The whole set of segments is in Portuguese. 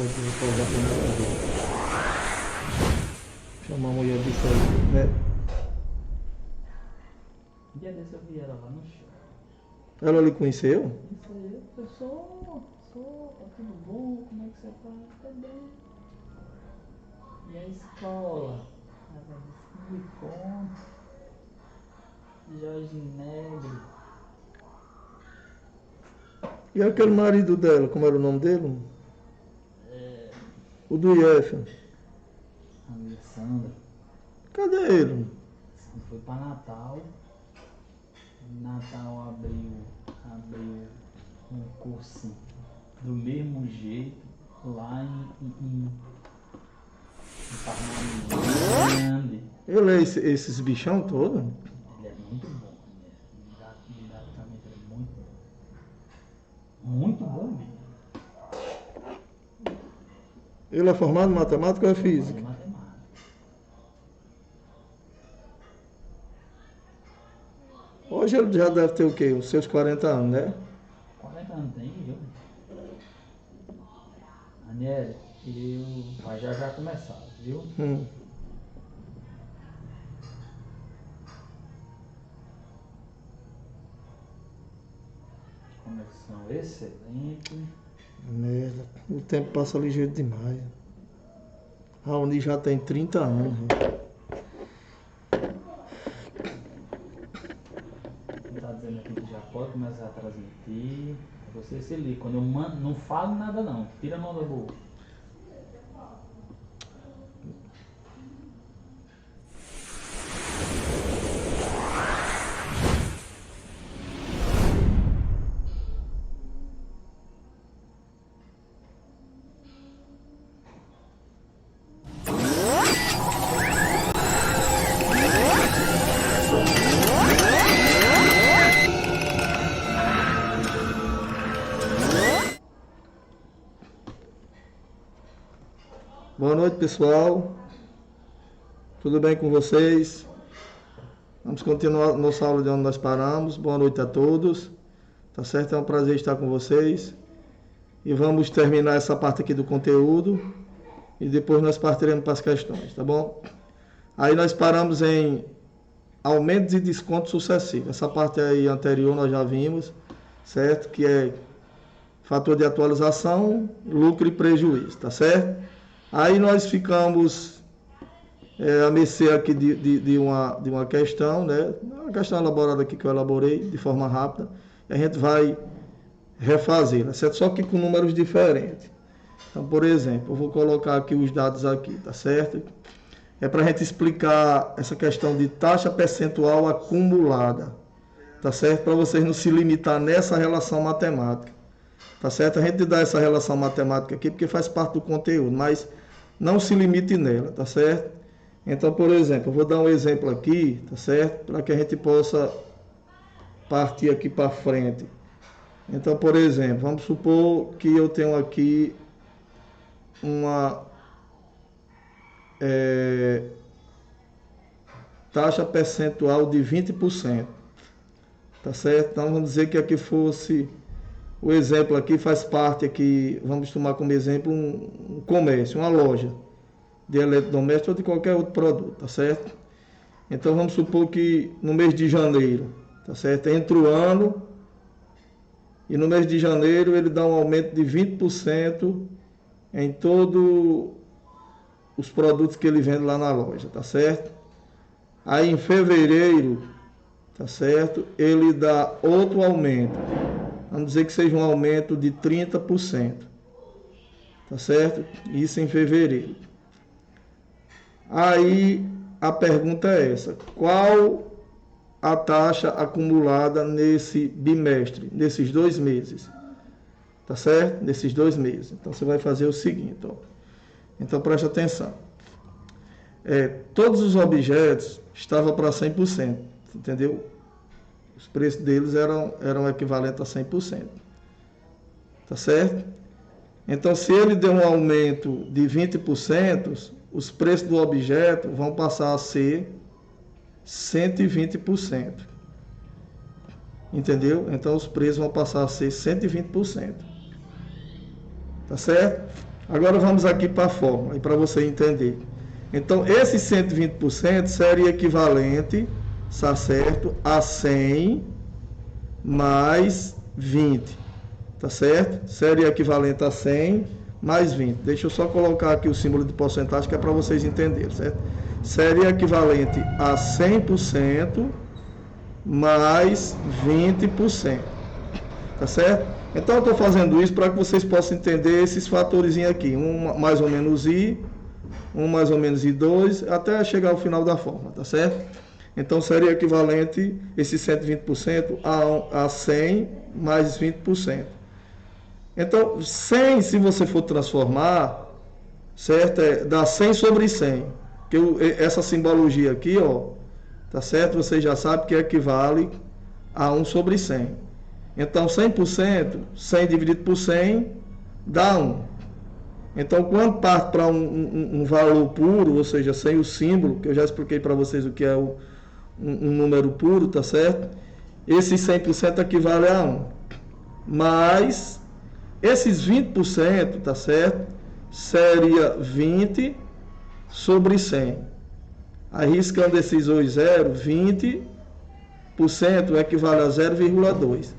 vou repousar a primeira vez. Chamar a mulher disso aí, né? Um dia desse eu vi ela lá no show. Ela lhe conheceu? Isso aí, eu sou, tá tudo bom? Como é que você tá? Tá bem. E a escola? Ela disse, me conta. Jorge Negro. E aquele marido dela, como era o nome dele? É, O do IF. Alessandra. Cadê ele? Foi pra Natal. Natal abriu um curso do mesmo jeito lá em Parnamirim grande. Ele é esses bichão todos? Ele é muito bom, né? Didaticamente ele é muito bom. Muito bom mesmo. Ele é formado em matemática ou é De física? matemática. Hoje ele já deve ter o quê? Os seus 40 anos, né? 40 anos tem, viu? Aniele, vai já começar, viu? Conexão excelente. Merda, o tempo passa ligeiro demais. Raoni já tem 30 anos. Né? Tá dizendo aqui que já pode começar a transmitir. Você se liga. Quando eu mando, não falo nada não. Tira a mão da boca. Boa noite, pessoal. Tudo bem com vocês? Vamos continuar nossa aula de onde nós paramos. Boa noite a todos. Tá certo? É um prazer estar com vocês. E vamos terminar essa parte aqui do conteúdo. E depois nós partiremos para as questões, tá bom? Aí nós paramos em aumentos e descontos sucessivos. Essa parte aí anterior nós já vimos, certo? Que é fator de atualização, lucro e prejuízo, tá certo? Aí nós ficamos a mercê aqui de uma questão, né? Uma questão elaborada aqui que eu elaborei de forma rápida. E a gente vai refazê-la, certo? Só que com números diferentes. Então, por exemplo, eu vou colocar aqui os dados aqui, tá certo? É para a gente explicar essa questão de taxa percentual acumulada, tá certo? Para vocês não se limitar nessa relação matemática, tá certo? A gente dá essa relação matemática aqui porque faz parte do conteúdo, mas não se limite nela, tá certo? Então, por exemplo, eu vou dar um exemplo aqui, tá certo? Para que a gente possa partir aqui para frente. Então, por exemplo, vamos supor que eu tenho aqui uma taxa percentual de 20%, tá certo? Então, vamos dizer que aqui fosse, o exemplo aqui faz parte aqui, vamos tomar como exemplo um comércio, uma loja de eletrodoméstico ou de qualquer outro produto, tá certo? Então, vamos supor que no mês de janeiro, tá certo? Entra o ano e no mês de janeiro ele dá um aumento de 20% em todos os produtos que ele vende lá na loja, tá certo? Aí em fevereiro, tá certo? Ele dá outro aumento. Vamos dizer que seja um aumento de 30%, tá certo? Isso em fevereiro. Aí a pergunta é essa: qual a taxa acumulada nesse bimestre, nesses 2 meses? Tá certo? Nesses 2 meses. Então você vai fazer o seguinte, ó. Então preste atenção. Todos os objetos estavam para 100%, entendeu? Os preços deles eram equivalentes a 100%. Tá certo? Então, se ele der um aumento de 20%, os preços do objeto vão passar a ser 120%. Entendeu? Então, os preços vão passar a ser 120%. Tá certo? Agora vamos aqui para a fórmula, para você entender. Então, esse 120% seria equivalente, está certo, a 100 mais 20, tá certo? Seria equivalente a 100 mais 20. Deixa eu só colocar aqui o símbolo de porcentagem, que é para vocês entenderem, certo? Seria equivalente a 100% mais 20%, tá certo? Então, eu estou fazendo isso para que vocês possam entender esses fatores aqui, um mais ou menos I, um mais ou menos I2, até chegar ao final da forma, tá certo? Então, seria equivalente esse 120% a 100 mais 20%. Então, 100, se você for transformar, certo? Dá 100 sobre 100. Que essa simbologia aqui, ó, tá certo? Você já sabe que equivale a 1 sobre 100. Então, 100%, 100 dividido por 100, dá 1. Então, quando parte para um valor puro, ou seja, sem o símbolo, que eu já expliquei para vocês o que é um número puro, tá certo? Esse 100% equivale a 1. Mas, esses 20%, tá certo? Seria 20 sobre 100. Arriscando esses dois zeros, 20% equivale a 0,2.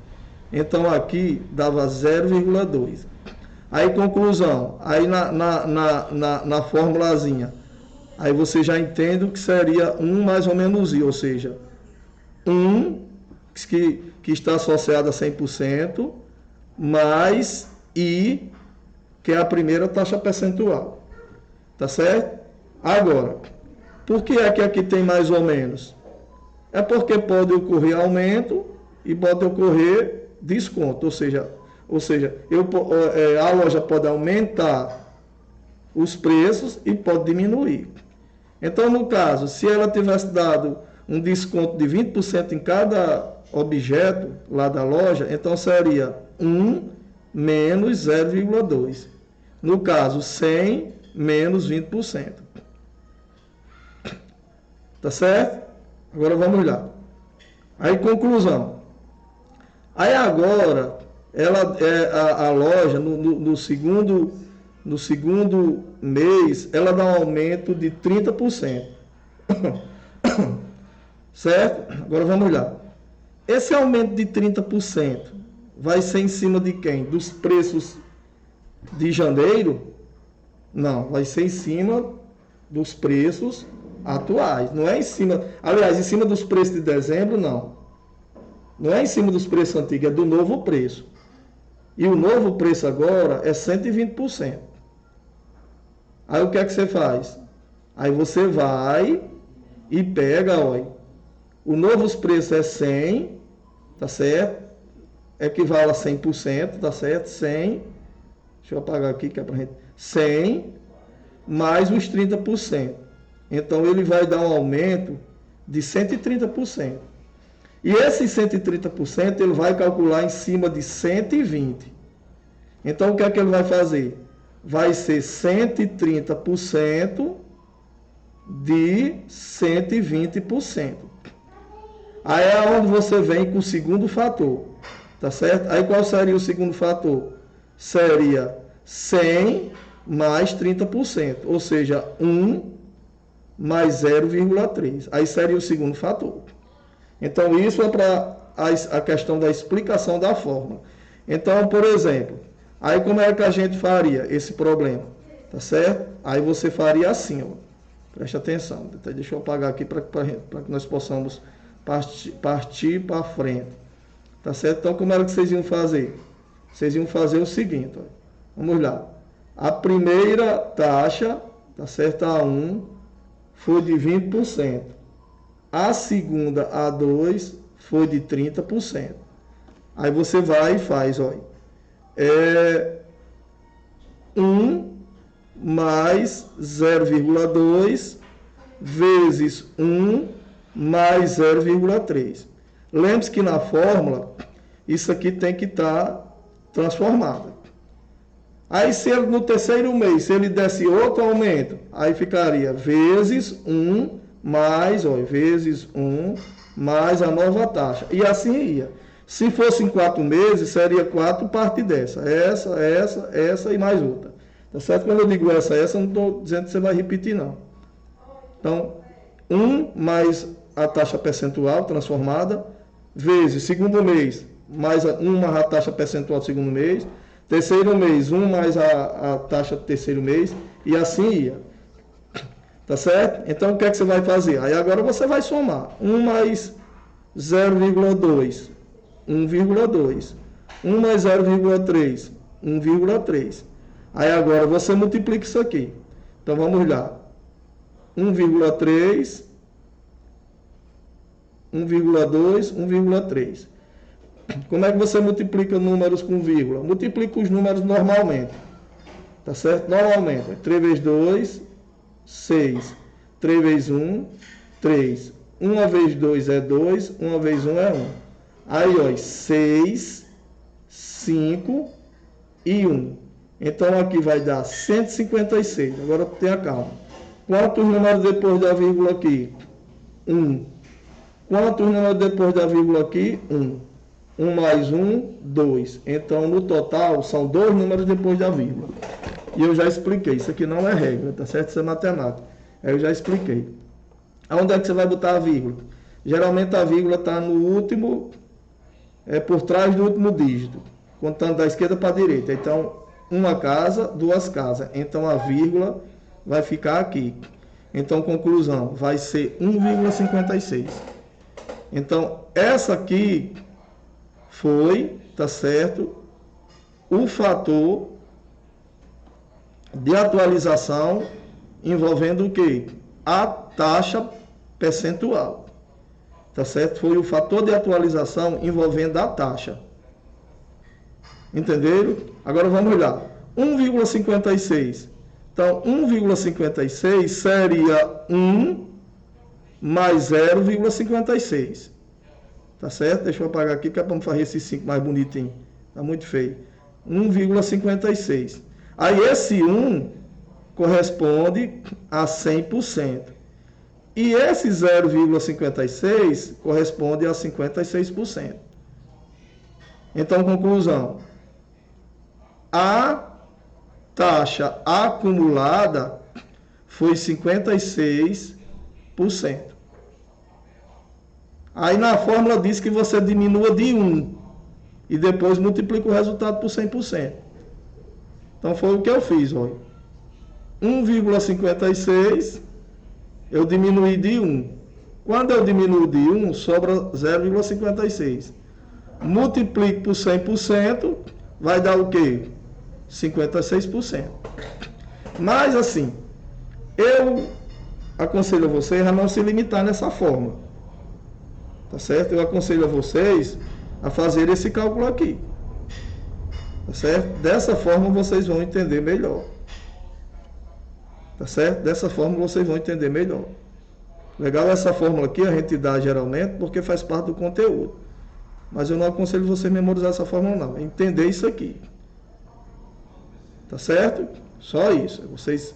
Então, aqui dava 0,2. Aí, conclusão. Aí, na formulazinha, aí você já entende o que seria 1 mais ou menos I, ou seja, 1 que está associado a 100%, mais I, que é a primeira taxa percentual. Tá certo? Agora, por que é que aqui tem mais ou menos? É porque pode ocorrer aumento e pode ocorrer desconto, ou seja, a loja pode aumentar os preços e pode diminuir. Então, no caso, se ela tivesse dado um desconto de 20% em cada objeto lá da loja, então seria 1 menos 0,2. No caso, 100 menos 20%. Tá certo? Agora vamos lá. Aí, conclusão. Aí agora, a loja, no segundo mês, ela dá um aumento de 30%. Certo? Agora vamos lá. Esse aumento de 30% vai ser em cima de quem? Dos preços de janeiro? Não, vai ser em cima dos preços atuais. Não é em cima... Aliás, em cima dos preços de dezembro, não. Não é em cima dos preços antigos, é do novo preço. E o novo preço agora é 120%. Aí o que é que você faz? Aí você vai e pega, olha, o novo preço é 100, tá certo? Equivale a 100%, tá certo? 100, deixa eu apagar aqui que é pra gente, 100 mais os 30%. Então ele vai dar um aumento de 130%. E esse 130% ele vai calcular em cima de 120. Então o que é que ele vai fazer? Vai ser 130% de 120%. Aí é onde você vem com o segundo fator, tá certo? Aí qual seria o segundo fator? Seria 100 mais 30%, ou seja, 1 mais 0,3. Aí seria o segundo fator. Então isso é para a questão da explicação da fórmula. Então, por exemplo, aí como é que a gente faria esse problema? Tá certo? Aí você faria assim, ó. Preste atenção. Deixa eu apagar aqui para que nós possamos partir para frente. Tá certo? Então, como era que vocês iam fazer? Vocês iam fazer o seguinte, ó. Vamos lá. A primeira taxa, tá certo? A 1 foi de 20%. A segunda, a 2, foi de 30%. Aí você vai e faz, olha. 1 mais 0,2 vezes 1 mais 0,3. Lembre-se que na fórmula, isso aqui tem que estar transformado. Aí, se ele, no terceiro mês, se ele desse outro aumento, aí ficaria vezes 1 mais, ó, vezes 1 mais a nova taxa. E assim ia. Se fosse em 4 meses, seria 4 parte dessa. Essa e mais outra. Tá certo? Quando eu digo essa, eu não estou dizendo que você vai repetir, não. Então, 1 mais a taxa percentual transformada, vezes segundo mês, mais 1 mais a taxa percentual do segundo mês, terceiro mês, 1 mais a taxa do terceiro mês, e assim ia. Tá certo? Então, o que é que você vai fazer? Aí agora você vai somar. 1 mais 0,2, 1,2. 1 mais 0,3, 1,3. Aí agora você multiplica isso aqui. Então, vamos lá. 1,3, 1,2, 1,3. Como é que você multiplica números com vírgula? Multiplica os números normalmente. Tá certo? Normalmente. 3 vezes 2, 6. 3 vezes 1, 3. 1 vezes 2 é 2. 1 vezes 1 é 1. Aí, ó, 6, 5 e 1. Então, aqui vai dar 156. Agora, tenha calma. Quantos números depois da vírgula aqui? 1. Quantos números depois da vírgula aqui? 1. 1 mais 1, 2. Então, no total, são 2 números depois da vírgula. E eu já expliquei. Isso aqui não é regra, tá certo? Isso é matemática. Aí eu já expliquei. Aonde é que você vai botar a vírgula? Geralmente a vírgula está no último, por trás do último dígito, contando da esquerda para a direita. Então, uma casa, duas casas. Então, a vírgula vai ficar aqui. Então, conclusão, vai ser 1,56. Então, essa aqui foi, tá certo, o fator de atualização envolvendo o quê? A taxa percentual. Tá certo? Foi o fator de atualização envolvendo a taxa. Entenderam? Agora vamos lá. 1,56. Então, 1,56 seria 1 mais 0,56. Tá certo? Deixa eu apagar aqui, que é para não fazer esse 5 mais bonitinho. Tá muito feio. 1,56. Aí esse 1 corresponde a 100%. E esse 0,56 corresponde a 56%. Então, conclusão. A taxa acumulada foi 56%. Aí na fórmula diz que você diminua de 1 e depois multiplica o resultado por 100%. Então foi o que eu fiz, olha. 1,56 eu diminuí de 1. Quando eu diminuo de 1, sobra 0,56. Multiplico por 100%, vai dar o quê? 56%. Mas assim, eu aconselho a vocês a não se limitar nessa forma. Tá certo? Eu aconselho a vocês a fazer esse cálculo aqui. Tá certo? Dessa forma vocês vão entender melhor. Tá certo? Dessa forma vocês vão entender melhor. Legal, essa fórmula aqui a gente dá geralmente porque faz parte do conteúdo. Mas eu não aconselho você memorizar essa fórmula não. Entender isso aqui. Tá certo? Só isso. Vocês